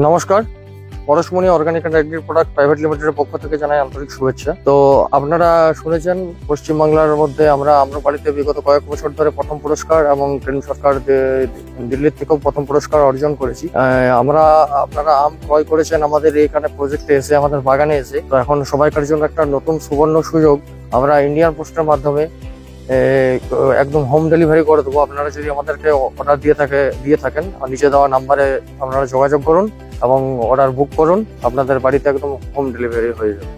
নমস্কার, Parashmani organic and agri product private লিমিটেডের পক্ষ থেকে জানাই আন্তরিক শুভেচ্ছা। তো আপনারা শুনেছেন পশ্চিমবাংলার মধ্যে আমরা আম্রপালিতে বিগত কয়েক বছর ধরে প্রথম পুরস্কার এবং কেন্দ্র সরকার দিল্লির থেকেও প্রথম পুরস্কার অর্জন করেছি। আপনারা আম ক্রয় করেছেন আমাদের এখানে প্রজেক্টে এসে, আমাদের বাগানে এসে। তো এখন সবাইকার জন্য একটা নতুন সুবর্ণ সুযোগ, আমরা ইন্ডিয়ান পোস্টের মাধ্যমে একদম হোম ডেলিভারি করে দেবো। আপনারা যদি আমাদেরকে অর্ডার দিয়ে থাকেন নিচে দেওয়া নাম্বারে আপনারা যোগাযোগ করুন এবং অর্ডার বুক করুন, আপনাদের বাড়িতে একদম হোম ডেলিভারি হয়ে যাবে।